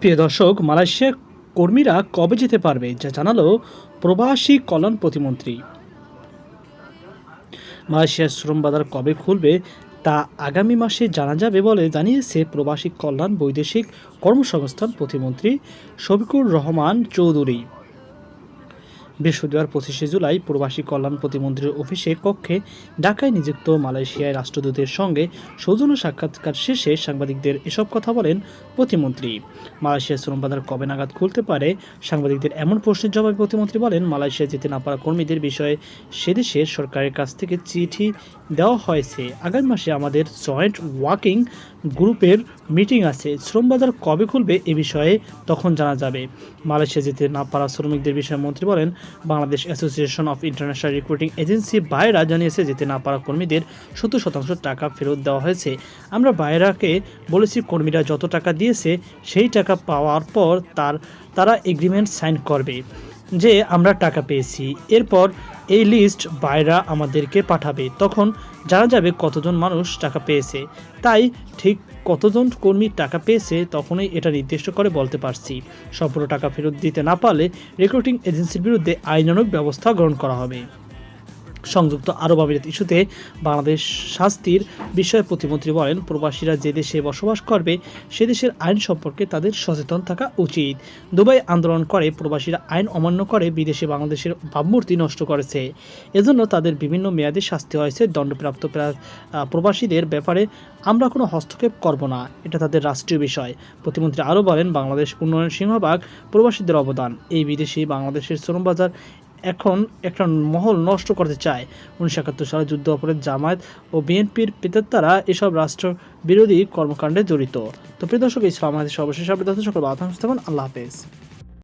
প্রিয় দর্শক, মালয়েশিয়ার কর্মীরা কবে যেতে পারবে যা জানালো প্রবাসী কল্যাণ প্রতিমন্ত্রী। মালয়েশিয়ার শ্রম বাজার কবে খুলবে তা আগামী মাসে জানা যাবে বলে জানিয়েছে প্রবাসী কল্যাণ বৈদেশিক কর্মসংস্থান প্রতিমন্ত্রী শফিকুর রহমান চৌধুরী। বৃহস্পতিবার 25শে জুলাই প্রবাসী কল্যাণ প্রতিমন্ত্রীর অফিসে কক্ষে ঢাকায় নিযুক্ত মালয়েশিয়ার রাষ্ট্রদূতের সঙ্গে সৌজন্য সাক্ষাৎকার শেষে সাংবাদিকদের এসব কথা বলেন প্রতিমন্ত্রী। মালয়েশিয়ার শ্রম বাজার কবে নাগাদ খুলতে পারে সাংবাদিকদের এমন প্রশ্নের জবাবে প্রতিমন্ত্রী বলেন, মালয়েশিয়া যেতে না পারা কর্মীদের বিষয়ে সেদেশের সরকারের কাছ থেকে চিঠি দেওয়া হয়েছে। আগামী মাসে আমাদের জয়েন্ট ওয়ার্কিং গ্রুপের মিটিং আছে। শ্রম বাজার কবে খুলবে এ বিষয়ে তখন জানা যাবে। মালয়েশিয়া যেতে না পারা শ্রমিকদের বিষয়ে মন্ত্রী বলেন, Bangladesh association of international recruiting agency BAIRA জানিয়েছে যেতে না পারা কর্মীদের 70% টাকা ফেরত দেওয়া হয়েছে। আমরা বায়রাকে বলেছি কর্মীরা যত টাকা দিয়েছে সেই টাকা পাওয়ার পর তারা এগ্রিমেন্ট সাইন করবে যে আমরা টাকা পেয়েছি। এরপর এই লিস্ট বায়রা আমাদেরকে পাঠাবে, তখন জানা যাবে কতজন মানুষ টাকা পেয়েছে। তাই ঠিক কতজন কর্মী টাকা পেয়েছে তখনই এটা নির্দিষ্ট করে বলতে পারছি। সম্পূর্ণ টাকা ফেরত দিতে না পারলে রিক্রুটিং এজেন্সির বিরুদ্ধে আইনানুগ ব্যবস্থা গ্রহণ করা হবে। সংযুক্ত আরব আমিরাত ইস্যুতে বাংলাদেশ শাস্তির বিষয়ে প্রতিমন্ত্রী বলেন, প্রবাসীরা যে দেশে বসবাস করবে সে দেশের আইন সম্পর্কে তাদের সচেতন থাকা উচিত। দুবাই আন্দোলন করে প্রবাসীরা আইন অমান্য করে বিদেশে বাংলাদেশের ভাবমূর্তি নষ্ট করেছে। এজন্য তাদের বিভিন্ন মেয়াদে শাস্তি হয়েছে। দণ্ডপ্রাপ্ত প্রবাসীদের ব্যাপারে আমরা কোনো হস্তক্ষেপ করব না, এটা তাদের রাষ্ট্রীয় বিষয়। প্রতিমন্ত্রী আরও বলেন, বাংলাদেশ উন্নয়ন সিংহভাগ প্রবাসীদের অবদান। এই বিদেশি বাংলাদেশের শ্রম বাজার এখন একটা মহল নষ্ট করতে চায়। 1971 সালে যুদ্ধ অপরাধ জামায়াত ও বিএনপির প্রেতাত্মারা এসব রাষ্ট্র বিরোধী কর্মকাণ্ডে জড়িত। তো প্রিয় দর্শক, এই ছিল আমাদের সর্বশেষ আপডেট। সকল বাধা থাকুন। আল্লাহ হাফেজ।